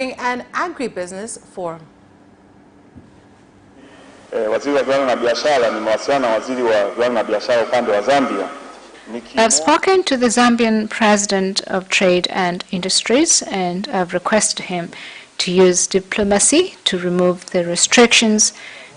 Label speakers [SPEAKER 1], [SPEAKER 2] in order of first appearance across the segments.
[SPEAKER 1] An agribusiness forum.
[SPEAKER 2] Waziri wa Viwanda na Biashara nimewasiliana na waziri wa Viwanda na Biashara upande wa Zambia.
[SPEAKER 3] I've spoken to the Zambian President of Trade and Industries, and I've requested him to use diplomacy to remove the restrictions,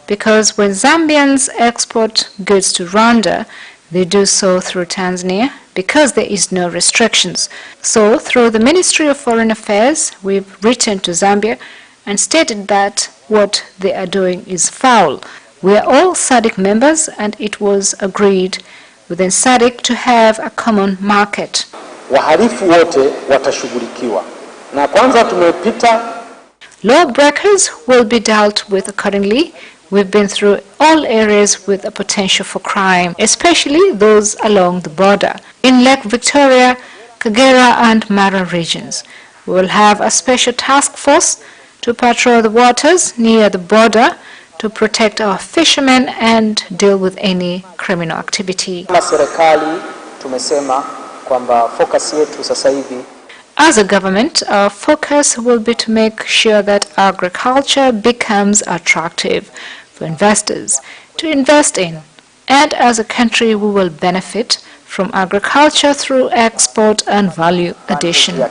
[SPEAKER 3] because when Zambians export goods to Rwanda, they do so through Tanzania because there is no restrictions. So through the Ministry of Foreign Affairs, we've written to Zambia and stated that what they are doing is foul. We are all SADC members, and it was agreed within SADC to have a common market.
[SPEAKER 4] Wahalifu wote watashughulikiwa. Na kwanza tumepita.
[SPEAKER 3] Lawbreakers will be dealt with accordingly. We've been through all areas with a potential for crime, especially those along the border. In Lake Victoria, Kagera and Mara regions, we will have a special task force to patrol the waters near the border to protect our fishermen and deal with any criminal activity. As a government, our focus will be to make sure that agriculture becomes attractive for investors to invest in. And as a country, we will benefit from agriculture through export and value addition.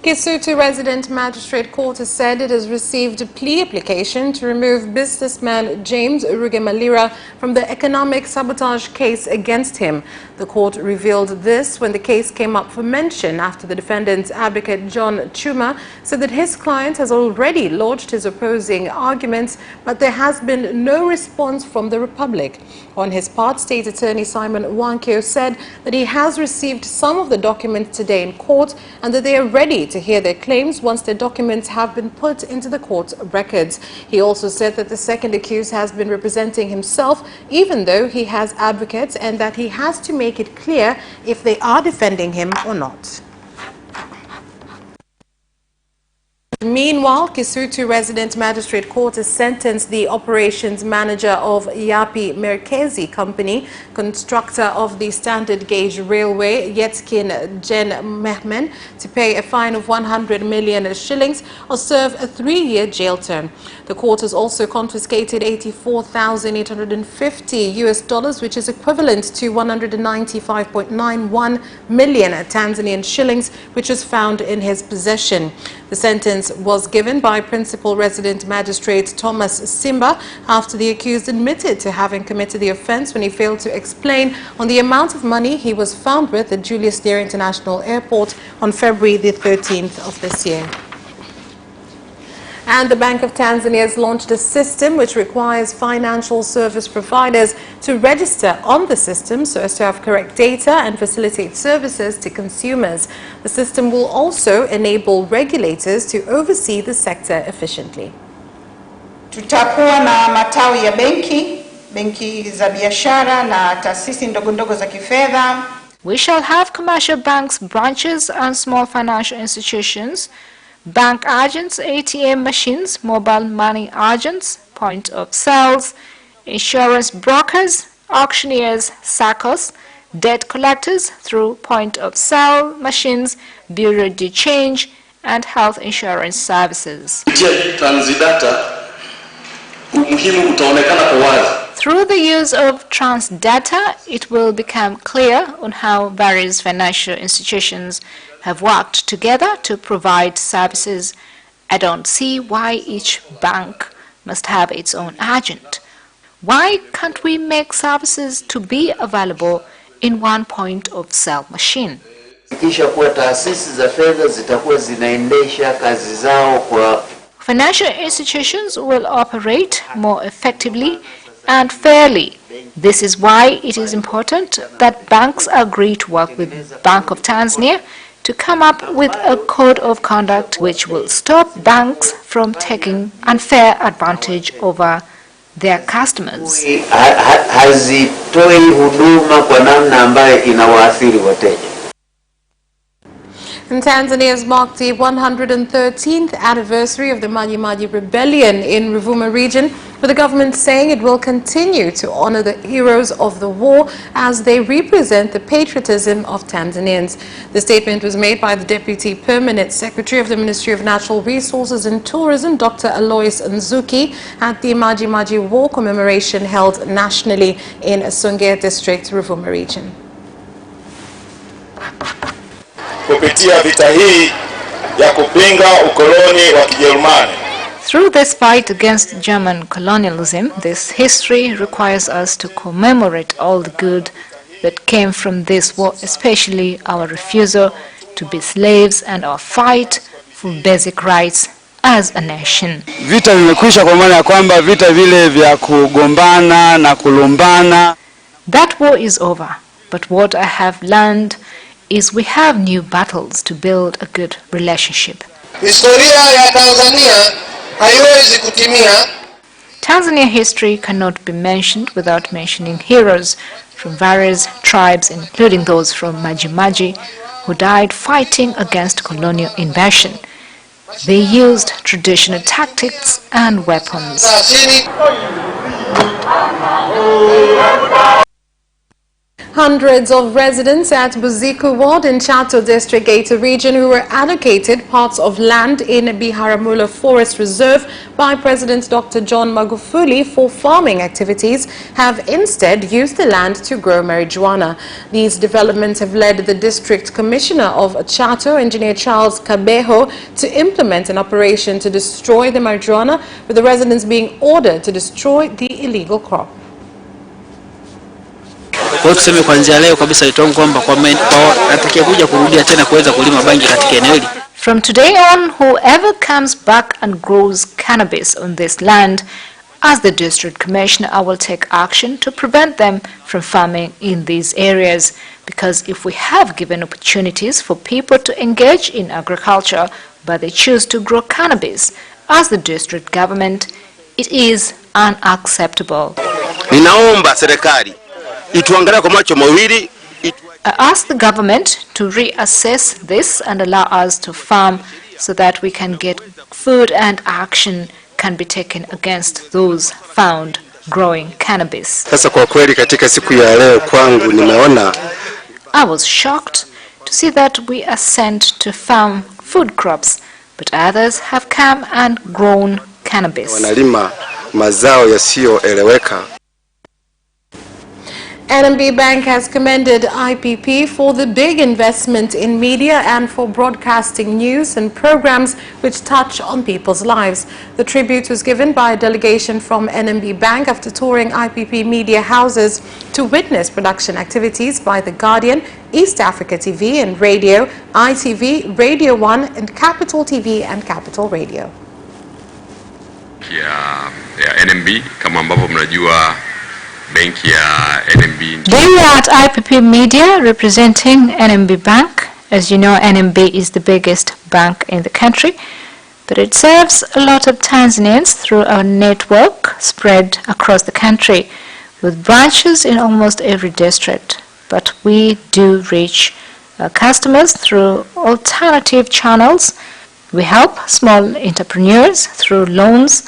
[SPEAKER 1] Kisutu Resident Magistrate Court has said it has received a plea application to remove businessman James Rugemalira from the economic sabotage case against him. The court revealed this when the case came up for mention after the defendant's advocate John Chuma said that his client has already lodged his opposing arguments, but there has been no response from the Republic. On his part, State Attorney Simon Wankio said that he has received some of the documents today in court and that they are ready to hear their claims once their documents have been put into the court records. He also said that the second accused has been representing himself even though he has advocates, and that he has to make it clear if they are defending him or not. Meanwhile, Kisutu Resident Magistrate Court has sentenced the operations manager of Yapi Merkezi Company, constructor of the standard gauge railway, Yetkin Jen Mehmen, to pay a fine of 100 million shillings or serve a 3-year jail term. The court has also confiscated $84,850, which is equivalent to 195.91 million Tanzanian shillings, which was found in his possession. The sentence was given by Principal Resident Magistrate Thomas Simba after the accused admitted to having committed the offence when he failed to explain on the amount of money he was found with at Julius Nyerere International Airport on February the 13th of this year. And the Bank of Tanzania has launched a system which requires financial service providers to register on the system so as to have correct data and facilitate services to consumers. The system will also enable regulators to oversee the sector efficiently.
[SPEAKER 5] Tutakuwa na matawi ya benki za biashara na taasisi ndogondogo za kifedha.
[SPEAKER 3] We shall have commercial banks, branches and small financial institutions, bank agents, ATM machines, mobile money agents, point of sales, insurance brokers, auctioneers, SACCOs, debt collectors through point of sale machines, bureau de change, and health insurance services. Through the use of Transdata, it will become clear on how various financial institutions have worked together to provide services. I don't see why each bank must have its own agent. Why can't we make services to be available in one point of sale machine? Financial institutions will operate more effectively and fairly. This is why it is important that banks agree to work with Bank of Tanzania to come up with a code of conduct which will stop banks from taking unfair advantage over their customers.
[SPEAKER 1] And Tanzania has marked the 113th anniversary of the Maji Maji rebellion in Ruvuma region. with the government saying it will continue to honor the heroes of the war as they represent the patriotism of Tanzanians. The statement was made by the Deputy Permanent Secretary of the Ministry of Natural Resources and Tourism, Dr. Alois Nzuki, at the Maji Maji War commemoration held nationally in Songea District, Ruvuma region.
[SPEAKER 2] Kupitia vita hii ya kupinga ukoloni wa Kijerumani.
[SPEAKER 3] Through this fight against German colonialism, this history requires us to commemorate all the good that came from this war, especially our refusal to be slaves and our fight for basic rights as a nation.
[SPEAKER 6] Vita vimekwisha kwa maana ya kwamba vita vile vya kugombana na kulumbana.
[SPEAKER 3] That war is over, but what I have learned is we have new battles to build a good relationship.
[SPEAKER 7] Historia ya Tanzania haiwezi kutimia.
[SPEAKER 3] Tanzania history cannot be mentioned without mentioning heroes from various tribes, including those from Maji Maji, who died fighting against colonial invasion. They used traditional tactics and weapons.
[SPEAKER 1] Hundreds of residents at Buziku Ward in Chato District, Geita region, who were allocated parts of land in Biharamulo Forest Reserve by President Dr. John Magufuli for farming activities, have instead used the land to grow marijuana. These developments have led the District Commissioner of Chato, Engineer Charles Kabeho, to implement an operation to destroy the marijuana, with the residents being ordered to destroy the illegal crop.
[SPEAKER 8] Kwa tuseme kuanzia leo kabisa itoa kwamba kwa atakayokuja kurudia tena kuweza kulima bangi katika eneo hili.
[SPEAKER 3] From today on, whoever comes back and grows cannabis on this land, as the district commissioner, I will take action to prevent them from farming in these areas, because if we have given opportunities for people to engage in agriculture but they choose to grow cannabis as the district government, it is unacceptable.
[SPEAKER 7] Ninaomba serikali ituangalie kwa macho mawili.
[SPEAKER 3] I ask the government to reassess this and allow us to farm so that we can get food and action can be taken against those found growing cannabis.
[SPEAKER 7] Sasa kwa kweli katika siku ya leo kwangu nimeona
[SPEAKER 3] I was shocked to see that we are sent to farm food crops, but others have come and grown cannabis.
[SPEAKER 7] Wanalima mazao yasiyoeleweka.
[SPEAKER 1] NMB Bank has commended IPP for the big investment in media and for broadcasting news and programs which touch on people's lives. The tribute was given by a delegation from NMB Bank after touring IPP media houses to witness production activities by The Guardian, East Africa TV and Radio, ITV, Radio 1 and Capital TV and Capital Radio.
[SPEAKER 9] Ya NMB kama ambavyo mnajua benki ya NMB.
[SPEAKER 3] They were at IPP Media representing NMB Bank. As you know, NMB is the biggest bank in the country, but it serves a lot of Tanzanians through our network spread across the country with branches in almost every district. But we do reach our customers through alternative channels. We help small entrepreneurs through loans,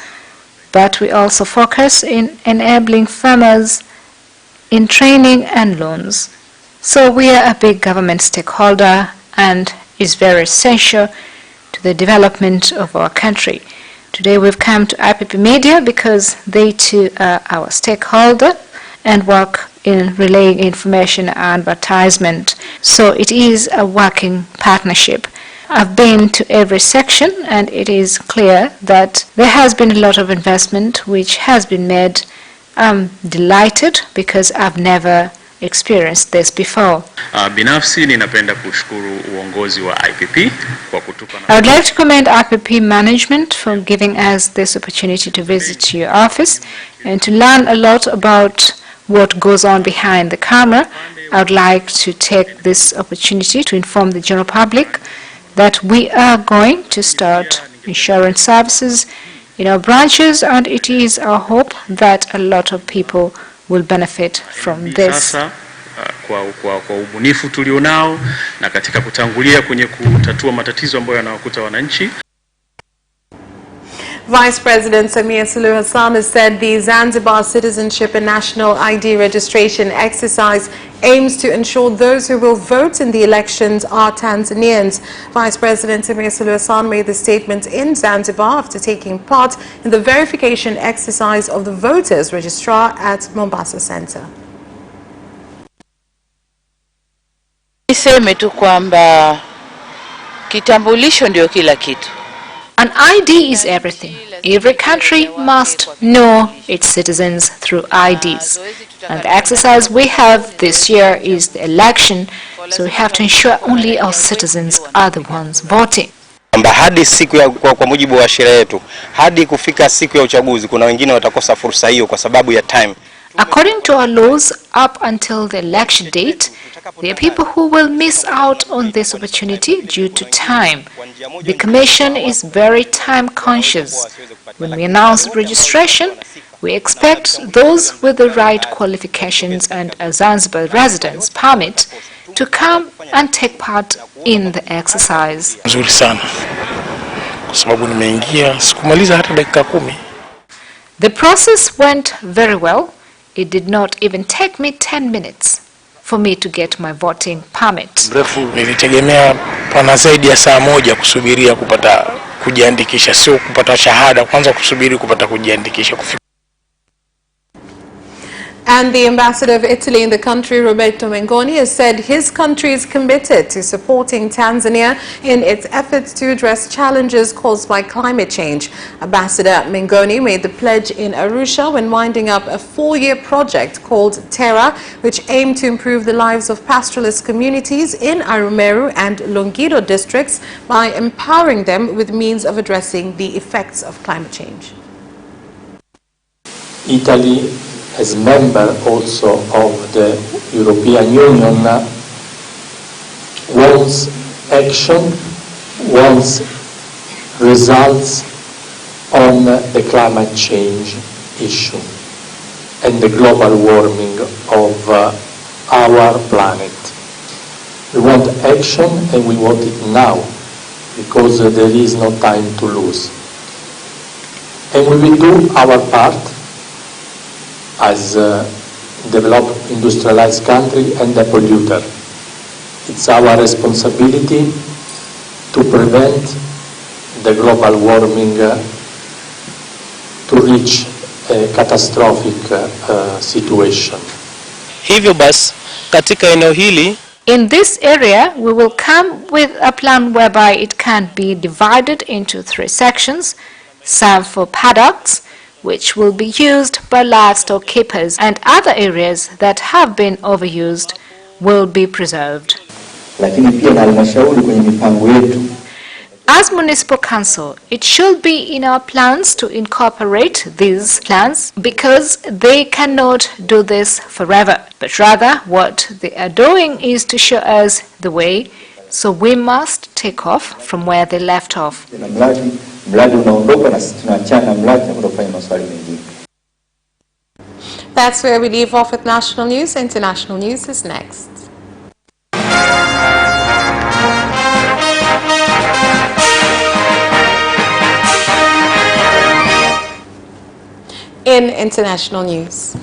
[SPEAKER 3] but we also focus in enabling farmers in training and loans. So we are a big government stakeholder and is very essential to the development of our country. Today we've come to IPP Media because they too are our stakeholder and work in relaying information and advertisement. So it is a working partnership. I've been to every section and it is clear that there has been a lot of investment which has been made. I'm delighted because I've never experienced this before.
[SPEAKER 9] Binafsi ninapenda kushukuru uongozi wa IPP kwa kutupa.
[SPEAKER 3] I would like to commend IPP management for giving us this opportunity to visit your office and to learn a lot about what goes on behind the camera. I would like to take this opportunity to inform the general public that we are going to start insurance services in our branches, and it is our hope that a lot of people will benefit from this.
[SPEAKER 9] Sasa kwa ubunifu tulionao na katika kutangulia kwenye kutatua matatizo ambayo yanawakuta wananchi.
[SPEAKER 1] Vice President Samia Suluhu Hassan has said the Zanzibar Citizenship and National ID registration exercise aims to ensure those who will vote in the elections are Tanzanians. Vice President Samia Suluhu Hassan made the statement in Zanzibar after taking part in the verification exercise of the voters registrar at Mombasa Center.
[SPEAKER 10] Niseme tu kwamba kitambulisho ndio kila kitu.
[SPEAKER 3] An ID is everything. Every country must know its citizens through IDs. And the exercise we have this year is the election, so we have to ensure only our citizens are the ones voting.
[SPEAKER 7] Hadi siku ya kwa mujibu wa sheria yetu, hadi kufika siku ya uchaguzi kuna wengine watakosa fursa hiyo kwa sababu ya time.
[SPEAKER 3] According to our laws, up until the election date, there are people who will miss out on this opportunity due to time. The Commission is very time conscious. When we announce registration, we expect those with the right qualifications and a Zanzibar residence permit to come and take part in the exercise.
[SPEAKER 11] Nzuri sana. Kwa sababu nimeingia sikumaliza hata dakika 10.
[SPEAKER 3] The process went very well. It did not even take me 10 minutes for me to get my voting permit.
[SPEAKER 11] Nilitegemea pana zaidi ya saa moja kusubiria kupata kujiandikisha, sio kupata shahada, kwanza kusubiri kupata kujiandikisha.
[SPEAKER 1] And the ambassador of Italy in the country, Roberto Mengoni, has said his country is committed to supporting Tanzania in its efforts to address challenges caused by climate change. Ambassador Mengoni made the pledge in Arusha when winding up a 4-year project called Terra, which aimed to improve the lives of pastoralist communities in Arumeru and Longido districts by empowering them with means of addressing the effects of climate change.
[SPEAKER 4] Italy, as member also of the European Union, wants action, wants results on the climate change issue and the global warming of our planet. We want action and we want it now because there is no time to lose. And we will do our part as a developed industrialized country and a polluter. It's our responsibility to prevent the global warming to reach a catastrophic situation.
[SPEAKER 11] Hivyo basi katika eneo hili,
[SPEAKER 3] in this area, we will come with a plan whereby it can be divided into 3 sections, some for paddocks, which will be used by livestock keepers, and other areas that have been overused will be preserved. As Municipal Council, it should be in our plans to incorporate these plans because they cannot do this forever, but rather what they are doing is to show us the way, so we must take off from where they left off.
[SPEAKER 1] That's where we leave off with national news. International news is next. In international news,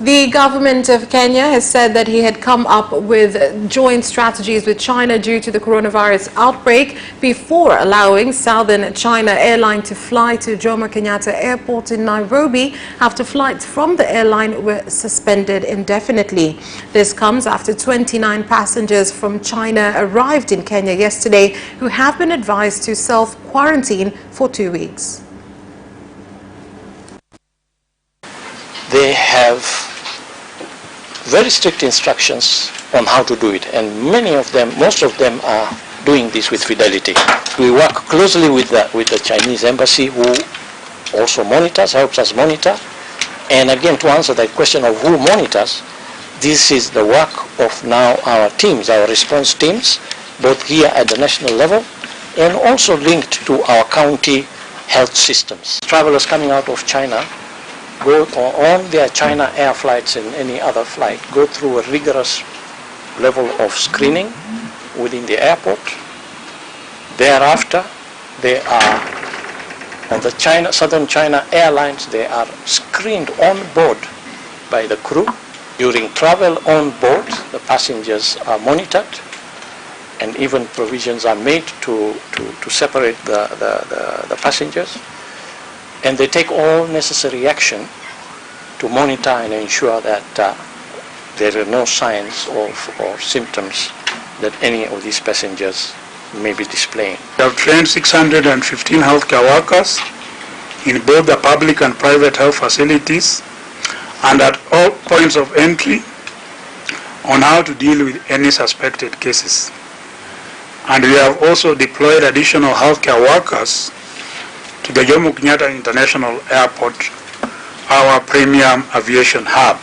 [SPEAKER 1] the government of Kenya has said that he had come up with joint strategies with China due to the coronavirus outbreak before allowing Southern China Airline to fly to Jomo Kenyatta Airport in Nairobi after flights from the airline were suspended indefinitely. This comes after 29 passengers from China arrived in Kenya yesterday who have been advised to self-quarantine for 2 weeks.
[SPEAKER 4] They have very strict instructions on how to do it, and most of them are doing this with fidelity. We work closely with the Chinese embassy, who also helps us monitor. And again, to answer that question of who monitors, this is the work of now our teams, our response teams, both here at the national level and also linked to our county health systems. Travelers coming out of China go on their China Air flights and any other flight, go through a rigorous level of screening within the airport. Thereafter, they are And the Southern China Airlines, they are screened on board by the crew. During travel on board, the passengers are monitored, and even provisions are made to separate the passengers. And they take all necessary action to monitor and ensure that there are no signs or symptoms that any of these passengers may be displaying.
[SPEAKER 12] We have trained 615 healthcare workers in both the public and private health facilities and at all points of entry on how to deal with any suspected cases. And we have also deployed additional healthcare workers to the Jomo Kenyatta International Airport, our premium aviation hub.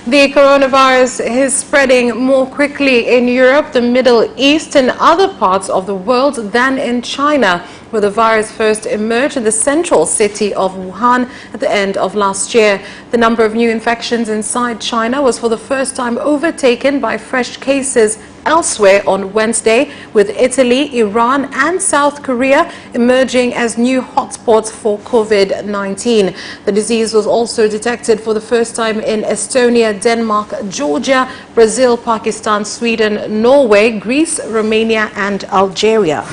[SPEAKER 1] The coronavirus is spreading more quickly in Europe, the Middle East and other parts of the world than in China, where the virus first emerged in the central city of Wuhan at the end of last year. The number of new infections inside China was for the first time overtaken by fresh cases elsewhere on Wednesday, with Italy, Iran and South Korea emerging as new hotspots for COVID-19. The disease was also detected for the first time in Estonia, Denmark, Georgia, Brazil, Pakistan, Sweden, Norway, Greece, Romania and Algeria.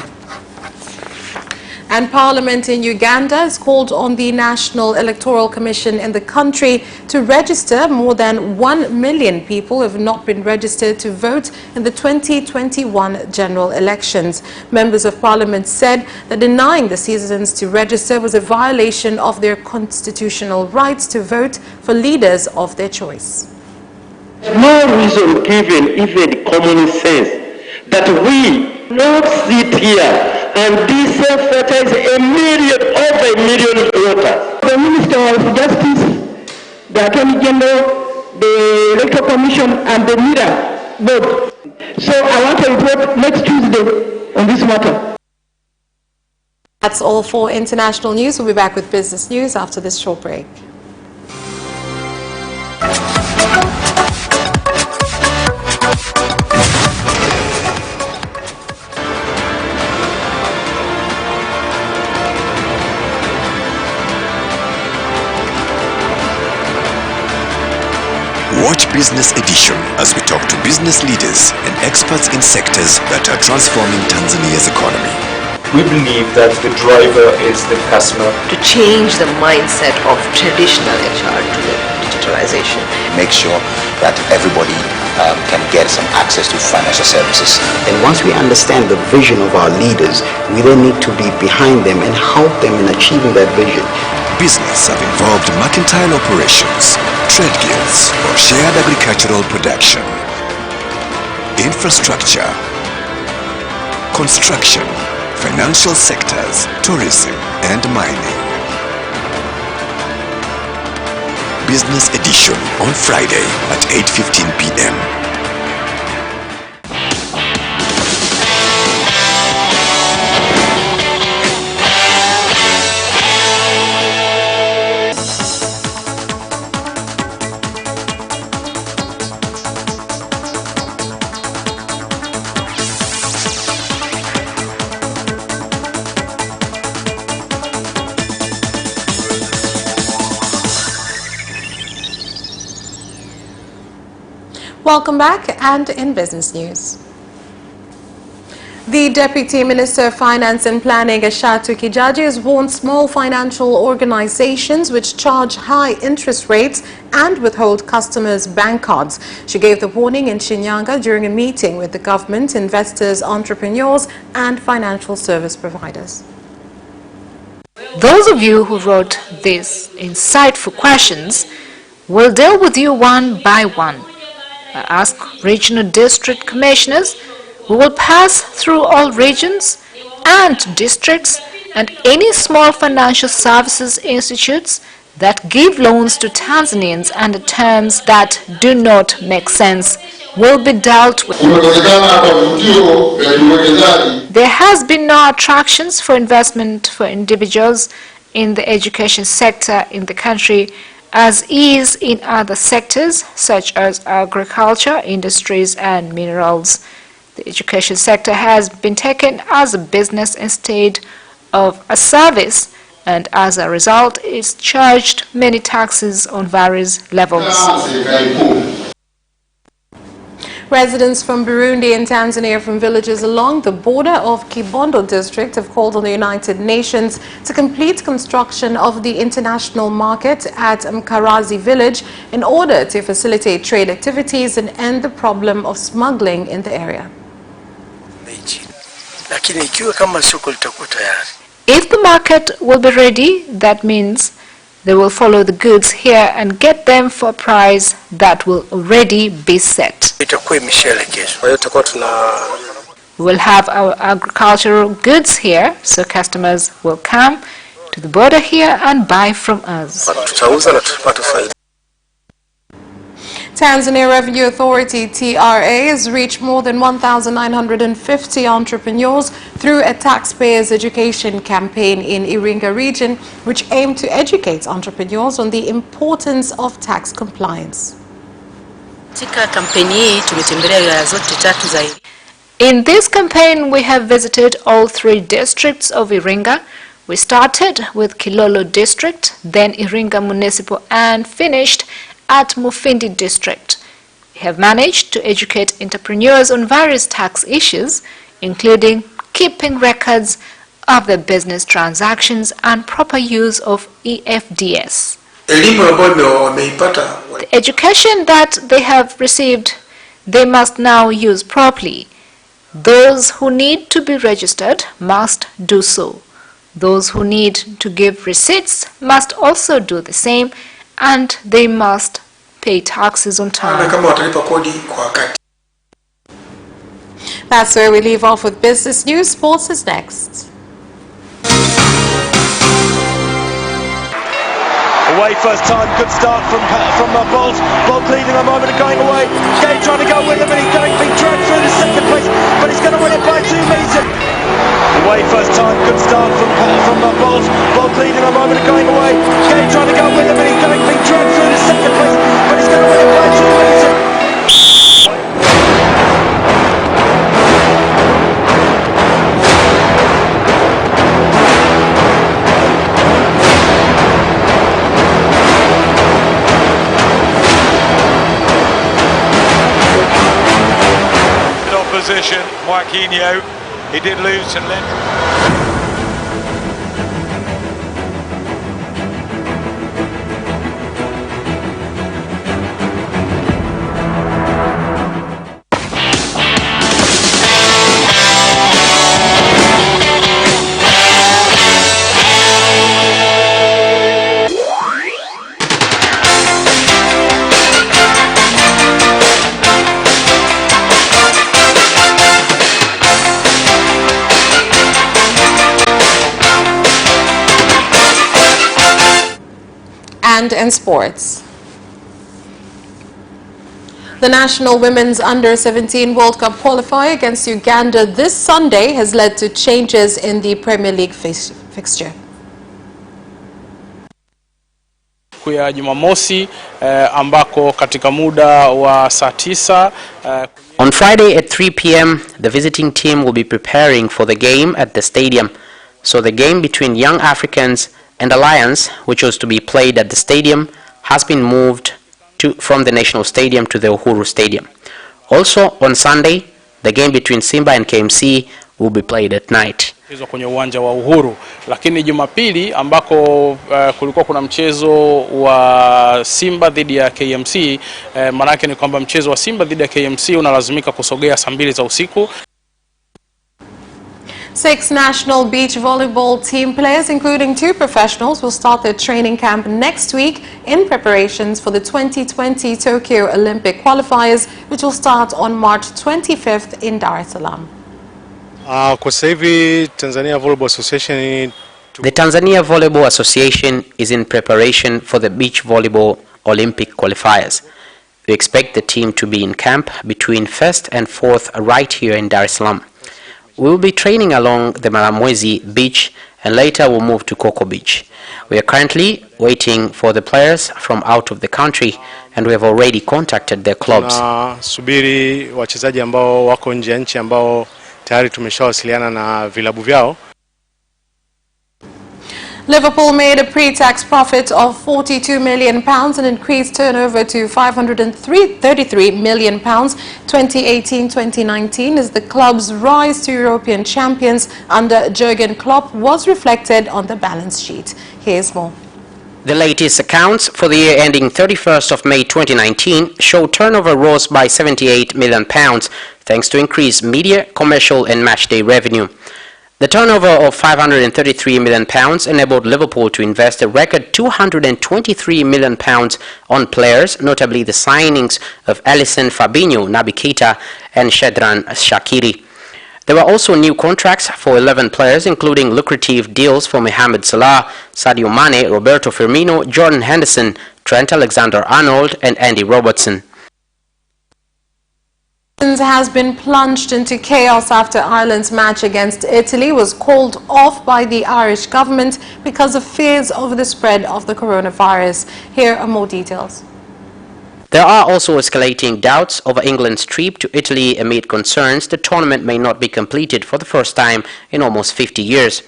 [SPEAKER 1] And Parliament in Uganda has called on the National Electoral Commission in the country to register more than 1 million people who have not been registered to vote in the 2021 general elections. Members of Parliament said that denying the citizens to register was a violation of their constitutional rights to vote for leaders of their choice.
[SPEAKER 13] No reason given, even common sense, that we not sit here and disenfranchise over a million voters. The Minister of Justice, the Attorney General, the Electoral Commission and the NIDA vote. So I want to report next Tuesday on this matter.
[SPEAKER 1] That's all for international news. We'll be back with business news after this short break.
[SPEAKER 14] Watch Business Edition as we talk to business leaders and experts in sectors that are transforming Tanzania's economy.
[SPEAKER 15] We believe that the driver is the customer.
[SPEAKER 16] To change the mindset of traditional HR to the digitalization.
[SPEAKER 17] Make sure that everybody can get some access to financial services.
[SPEAKER 18] And once we understand the vision of our leaders, we then need to be behind them and help them in achieving that vision.
[SPEAKER 14] Business have involved mercantile operations, trade guilds, or shared agricultural production, infrastructure, construction, financial sectors, tourism, and mining. Business Edition on Friday at 8:15 p.m.
[SPEAKER 1] Welcome back, and in business news. The Deputy Minister of Finance and Planning, Ashatu Kijaji, has warned small financial organizations which charge high interest rates and withhold customers' bank cards. She gave the warning in Shinyanga during a meeting with the government, investors, entrepreneurs and financial service providers.
[SPEAKER 3] Those of you who wrote these insightful questions will deal with you one by one. I ask regional district commissioners who will pass through all regions and districts and any small financial services institutes that give loans to Tanzanians under terms that do not make sense will be dealt with. There has been no attractions for investment for individuals in the education sector in the country, as is in other sectors such as agriculture, industries and minerals. The education sector has been taken as a business instead of a service, and as a result is charged many taxes on various levels.
[SPEAKER 1] Residents from Burundi and Tanzania from villages along the border of Kibondo district have called on the United Nations to complete construction of the international market at Mkarazi village in order to facilitate trade activities and end the problem of smuggling in the area.
[SPEAKER 3] If the market will be ready, that means they will follow the goods here and get them for a price that will already be set. We will have our agricultural goods here, so customers will come to the border here and buy from us.
[SPEAKER 1] Tanzania Revenue Authority TRA has reached more than 1,950 entrepreneurs through a taxpayers education campaign in Iringa region, which aimed to educate entrepreneurs on the importance of tax compliance.
[SPEAKER 3] In this campaign, we have visited all 3 districts of Iringa. We started with Kilolo district, then Iringa municipal, and finished at Mufindi district. We have managed to educate entrepreneurs on various tax issues, including keeping records of their business transactions and proper use of EFDS. The education that they have received, they must now use properly. Those who need to be registered must do so. Those who need to give receipts must also do the same, and they must pay taxes on time.
[SPEAKER 1] That's where we leave off with business news. Sports is next.
[SPEAKER 19] Away first time, good start from Bolt. Bolt leading a moment of going away. Gay trying to go with him, and he's being dragged through the second place, but he's going to win it by 2 meters. Away first time, good start from Bolt. Bolt leading a moment of going away. Gay trying to go with him, and he's being dragged through the second place, but he's going to win it by 2 meters. Opposition, Joaquinho, he did lose to Lend.
[SPEAKER 1] And in sports. The national women's under-17 World Cup qualifier against Uganda this Sunday has led to changes in the Premier League fixture.
[SPEAKER 11] Ya Jumamosi ambako katika muda wa saa 9.
[SPEAKER 20] On Friday at 3 p.m. the visiting team will be preparing for the game at the stadium. So the game between Young Africans and Alliance, which was to be played at the stadium, has been moved from the National Stadium to the Uhuru Stadium. Also on Sunday, the game between Simba and KMC will be played at night.
[SPEAKER 11] Kwenye uwanja wa Uhuru, lakini Jumapili ambako kulikuwa kuna mchezo wa Simba dhidi ya KMC, manake ni kwamba mchezo wa Simba dhidi ya KMC unalazimika kusogea saa 2 za usiku.
[SPEAKER 1] 6 national beach volleyball team players, including 2 professionals, will start their training camp next week in preparations for the 2020 Tokyo Olympic qualifiers, which will start on March 25th in Dar es Salaam.
[SPEAKER 20] The Tanzania Volleyball Association is in preparation for the beach volleyball Olympic qualifiers. We expect the team to be in camp between 1st and 4th right here in Dar es Salaam. We will be training along the Maramwezi beach and later we'll move to Coco Beach. We are currently waiting for the players from out of the country and we have already contacted their clubs.
[SPEAKER 21] Subiri wachezaji ambao wako nje ya nchi ambao tayari tumeshawasiliana na vilabu vyao.
[SPEAKER 1] Liverpool made a pre-tax profit of £42 million and increased turnover to £533 million. 2018-2019 as the club's rise to European champions under Jurgen Klopp was reflected on the balance sheet. Here's more.
[SPEAKER 20] The latest accounts for the year ending 31st of May 2019 show turnover rose by £78 million thanks to increased media, commercial and matchday revenue. The turnover of £533 million enabled Liverpool to invest a record £223 million on players, notably the signings of Alisson, Fabinho, Naby Keita and Xherdan Shaqiri. There were also new contracts for 11 players, including lucrative deals for Mohamed Salah, Sadio Mane, Roberto Firmino, Jordan Henderson, Trent Alexander-Arnold and Andy Robertson.
[SPEAKER 1] Has been plunged into chaos after Ireland's match against Italy was called off by the Irish government because of fears over the spread of the coronavirus. Here are more details.
[SPEAKER 20] There are also escalating doubts over England's trip to Italy amid concerns the tournament may not be completed for the first time in almost 50 years.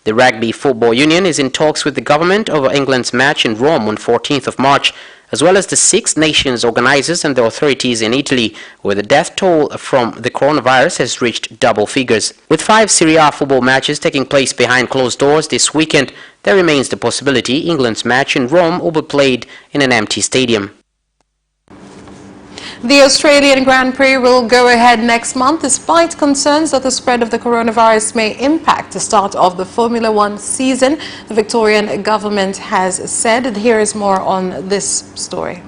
[SPEAKER 20] The Rugby Football Union is in talks with the government over England's match in Rome on 14th of March, as well as the Six Nations organizers and the authorities in Italy, where the death toll from the coronavirus has reached double figures. With 5 Serie A football matches taking place behind closed doors this weekend, there remains the possibility England's match in Rome will be played in an empty stadium.
[SPEAKER 1] The Australian Grand Prix will go ahead next month despite concerns that the spread of the coronavirus may impact the start of the Formula One season. The Victorian government has said. Here is more on this story.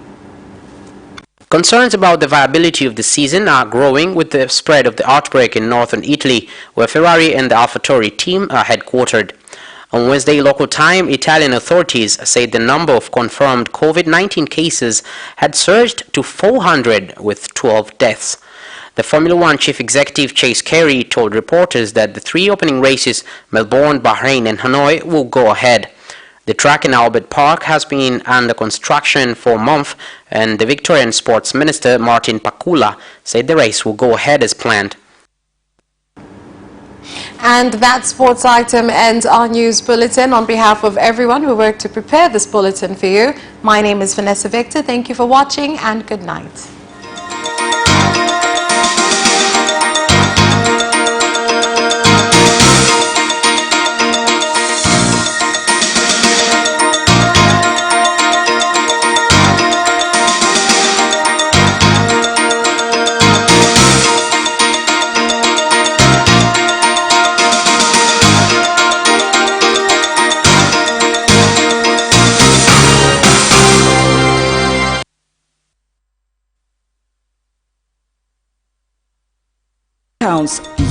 [SPEAKER 20] Concerns about the viability of the season are growing with the spread of the outbreak in northern Italy, where Ferrari and the AlphaTauri team are headquartered. On Wednesday local time, Italian authorities said the number of confirmed COVID-19 cases had surged to 400 with 12 deaths. The Formula One chief executive Chase Carey told reporters that the 3 opening races, Melbourne, Bahrain and Hanoi, will go ahead. The track in Albert Park has been under construction for a month, and the Victorian Sports Minister Martin Pakula said the race will go ahead as planned.
[SPEAKER 1] And that sports item ends our news bulletin. On behalf of everyone who worked to prepare this bulletin for you, my name is Vanessa Victor. Thank you for watching and good night.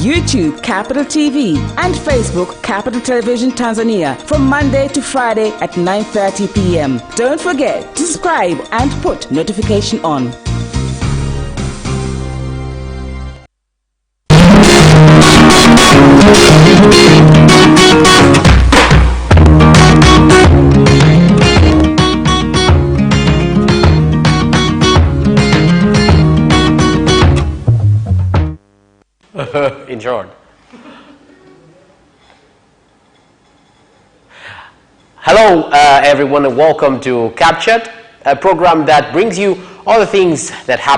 [SPEAKER 5] YouTube Capital TV and Facebook Capital Television Tanzania from Monday to Friday at 9:30 p.m. Don't forget to subscribe and put notification on.
[SPEAKER 20] Enjoyed. Hello everyone and welcome to Captured, a program that brings you all the things that happen